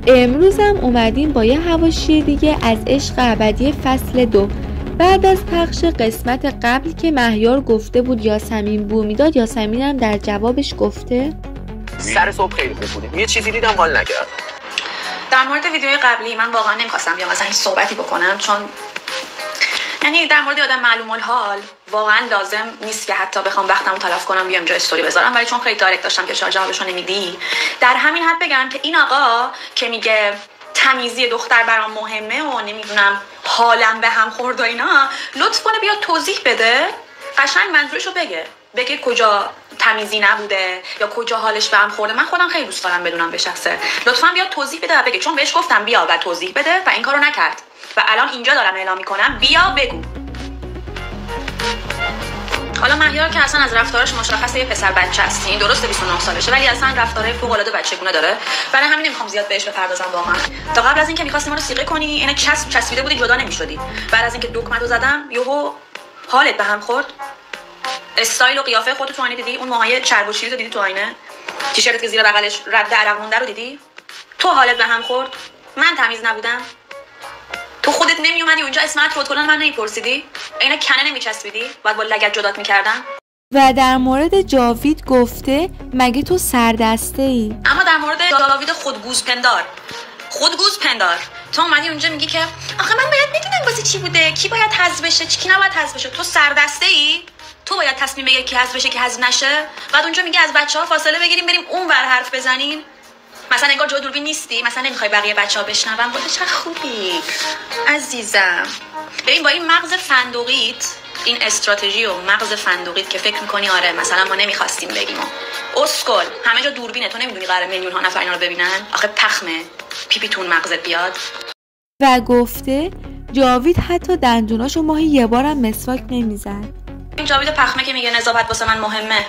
امروز هم اومدیم با یه حواشی دیگه از عشق ابدی فصل 2. بعد از پخش قسمت قبل که مهیار گفته بود یاسمین بو میداد، یاسمین هم در جوابش گفته سر صبح خیلی خوب بودیم، یه چیزی دیدم حال نکردم. در مورد ویدیوی قبلی من واقعا نمیخواستم بیام مثلا این صحبتی بکنم، چون یعنی در مورد آدم معلوم الحال واقعا لازم نیست که حتی بخوام وقتمو تلف کنم بیام اینجا استوری بذارم، ولی چون خیلی دایرکت داشتم که شاید جوابشو نمیدی، در همین حد بگم که این آقا که میگه تمیزی دختر برام مهمه و نمیدونم حالم به هم خورد و اینا، لطف کنه بیاد توضیح بده، قشنگ منظورشو بگه کجا تمیزی نبوده یا کجا حالش به هم خورده. من خودم خیلی دوست دارم بدونم به شخصه، لطفا بیاد توضیح بده و بگه، چون بهش گفتم بیا و توضیح بده و این کارو نکرد و الان اینجا دارم اعلام میکنم بیا بگو. حالا مهیار که اصلا از رفتارش مشخصه یه پسر بچه است، این درسته 29 سالشه ولی اصلا رفتاره فوق العاده بچگونه داره، برای همین نمیخوام زیاد بهش بپردازم. واقعا تا قبل از اینکه می‌خواستی ما رو سیغه کنی، اینه چسبیده بودی جدا نمی‌شدی. بعد از اینکه دکمه‌تو زدم یهو حالت به هم خورد. استایل و قیافه خودت تو آینه دیدی؟ اون موهای چرب و چیزو دیدی تو آینه؟ تیشرت که زیر بغلش رد عرق مونده رو دیدی؟ تو حالت به هم خورد؟ من تمیز نبودم؟ تو خودت نمی اومدی اونجا اسمت پروتکل من نمیپرسیدی؟ عین کنه نمیچسبیدی؟ بعد با لگد جدات میکردن؟ و در مورد جاوید گفته مگه تو سردسته ای؟ اما در مورد جاوید خودگوزپندار تو اومدی اونجا میگی که آخه من باید بدونم واسه چی بوده، کی باید حذف بشه، کی نباید حذف بشه. تو سردسته ای؟ تو باید تصمیم بگیری کی حذف بشه کی حذف نشه. بعد اونجا میگی از بچه‌ها فاصله بگیریم بریم اونور حرف بزنیم. مثلا انگار جای دوربین نیستی، مثلا نمیخوای بقیه بچه‌ها بشنون. بابا چه خوبی عزیزم. ببین با این مغز فندقیت، این استراتژی و مغز فندقیت که فکر می‌کنی آره مثلا ما نمی‌خواستیم بگیم اسکل همه جا دوربینه، تو نمی‌دونی قراره میلیون ها نفر اینا رو ببینن؟ آخه پخمه پیپیتون مغزت بیاد. و گفته جاوید حتی دندوناشو ماهی یه بارم مسواک نمیزد. این جاوید پخمه که میگه نظافت واسه من مهمه،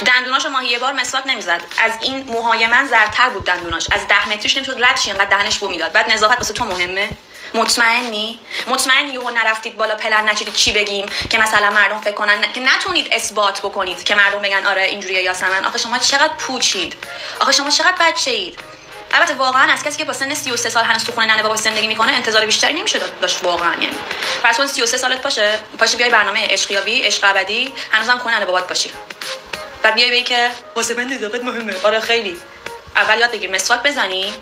دندوناشو ماهی یه بار مسواک نمیزد. از این موهای من زرتر بود دندوناش، از 10 متریش نمیشد رد شه، انقدر دهنش بو میداد. بعد نظافت واسه تو مهمه؟ مطمئنی یهو نرفتید بالا پلن نچیدید چی بگیم که مثلا مردم فکر کنن که نتونید اثبات بکنید که مردم بگن آره اینجوریه یاسمن. آخه شما چقدر پوچید، آخه شما چقدر بچه‌اید. البته واقعا از کسی که با سن 33 سال هنوز تو خونه ننه بابا زندگی میکنه انتظار بیشتری نمیشه داشت واقعا. یعنی فرض کن 33 سالت باشه بیای برنامه عشقیابی عشق ابدی هنوزم خونه ننه بابات باشی، بعد بیای بگی که واسه من نظافت مهمه. آره خیلی. اول یاد بگیر مسواک بزنی،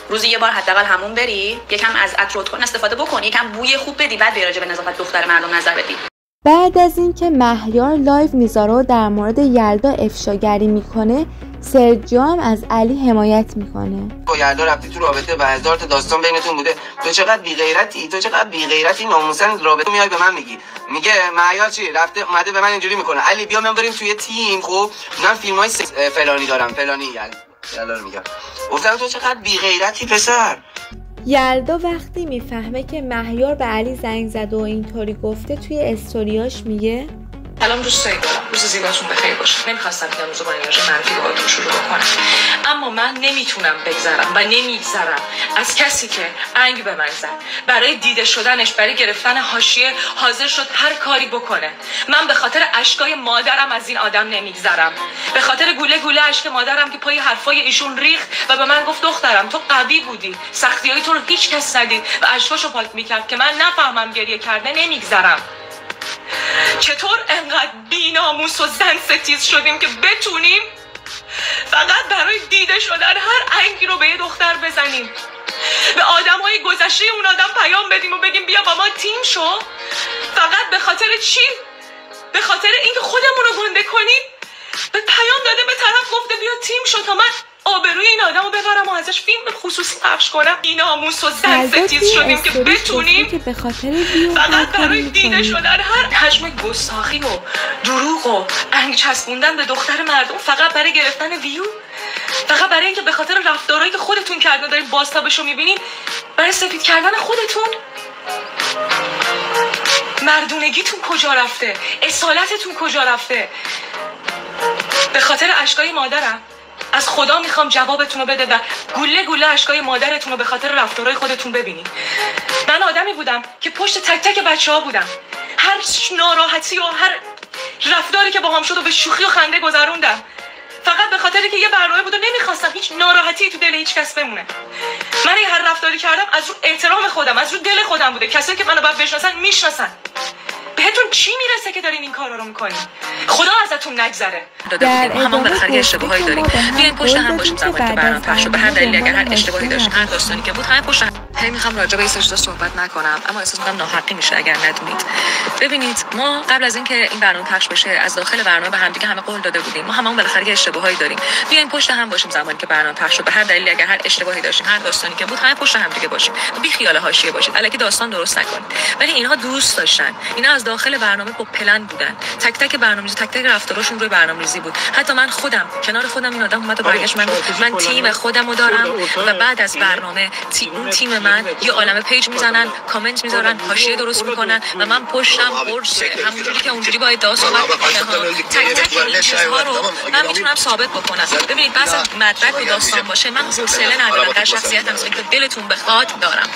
روزی یه بار حداقل همون بری، یکم از عطر کن استفاده بکنی، یکم بوی خوب بدی، بعد بیا راجع به نظافت دختر مردم نظر بدی. بعد از اینکه مهیار لایو میذاره و در مورد یلدا افشاگری میکنه، سرجیو هم از علی حمایت میکنه. با یلدا رفتی تو رابطه و هزار تا داستان بینتون بوده، تو چقدر بی‌غیرتی، ناموسن رابطه میای به من میگه مهیار چی رفته اومده به من اینجوری میکنه، علی بیا من بریم توی تیم. خب من فیلمای فلانی دارم فلانی یلدا رو میگم. گفتم تو چقدر بی‌غیرتی پسر. یلدا وقتی میفهمه که مهیار به علی زنگ زده و اینطوری گفته، توی استوریاش میگه سلام دوستای دارم، روز زیباتون بخیر باشه. نمیخواستم که روزو با انرژی منفی باهاتون شروع کنم، اما من نمیتونم بگذرم و نمیگذرم از کسی که انگ به من زد، برای دیده شدنش، برای گرفتن حاشیه حاضر شد هر کاری بکنه. من به خاطر اشکای مادرم از این آدم نمیگذرم، به خاطر گوله اشک مادرم که پای حرفای ایشون ریخت و به من گفت دخترم تو قوی بودی، سختیای تو رو هیچ کس ندید و اشکاشو پاک میکرد که من نفهمم گریه کرده. نمیگذرم. چطور انقدر بی‌ناموس و زن ستیز شدیم که بتونیم فقط برای دیده شدن هر انگی رو به یه دختر بزنیم، به آدم‌های گذشته اون آدم پیام بدیم و بگیم بیا با ما تیم شو؟ فقط به خاطر چی؟ به خاطر اینکه خودمون رو گنده کنیم؟ به پیام داده به طرف گفته بیا تیم شو تا من آبروی این آدمو ببرم و ازش فیلم خصوصی پخش کنم. بی‌ناموس و زن ستیز شدیم که بتونیم که به خاطر فقط برای دیده شدن هر حجم گستاخی و دروغ و انگ چسبوندن به دختر مردم، فقط برای گرفتن ویو، فقط برای اینکه به خاطر رفتارهایی که خودتون کردن دارید بازتابشو میبینین، برای سفید کردن خودتون. مردونگیتون کجا رفته؟ اصالتتون کجا رفته؟ به خاطر اشکای مادرم از خدا میخوام جوابتون رو بده و گله اشکای مادرتون رو به خاطر رفتارهای خودتون ببینید. من آدمی بودم که پشت تک تک بچه‌ها بودم، هر ناراحتی و هر رفتاری که با هم شد و به شوخی و خنده گذروندم فقط به خاطر که یه برنامه بود و نمیخواستم هیچ ناراحتی تو دل هیچ کس بمونه. من هر رفتاری کردم از رو احترام خودم، از رو دل خودم بوده. کسایی که منو باید بشناسن میشناسن. بهتون چی میرسه که دارین این کارا رو میکنین؟ خدا ازتون نگذره. همون بالاخره اشتباهایی داریم. بیاین پشت هم باشیم زمانی که برنامه پخش شد. به هر دلیلی اگر هر اشتباهی داشتین، هر داستانی که بود، همه پشت هم. میخوام راجع به این چیزا صحبت نکنم، اما احساس می‌کنم ناحقی میشه اگر ندونید. ببینید، ما قبل از اینکه این برنامه پخش بشه از داخل برنامه به هم دیگه همه قول داده بودیم. ما همون بالاخره اشتباهایی داریم. بیاین پشت هم باشیم زمانی که برنامه پخش شد. به هر دلیلی اگر هر اشتباهی داشتین، هر داستانی که بود، همه پشت هم دیگه باشیم. بی خیال حاشیه باشید. الکی داستان درست نکنید. ولی اینها دوست داشتن. اینا از داخل برنامه با پلن بودن. تک تک برنامه‌ریزی، تک تک رفتارشون روی برنامه‌ریزی بود. حتی من خودم کنار خودم این آدم اومد و برگشت من تیم خودمو دارم و بعد از برنامه تیم من یه عالمه پیج میزنن، کامنت میذارن، حاشیه درست میکنن و من پشتم قرصه. همونجوری که اونجوری با ادعا صحبت میکنن. تک تک این چیزها رو من میتونم ثابت بکنم. ببینید بس مدرک و داستان باشه، من حوصله ندارم در شخصیتم که دلتون بخواد دارم.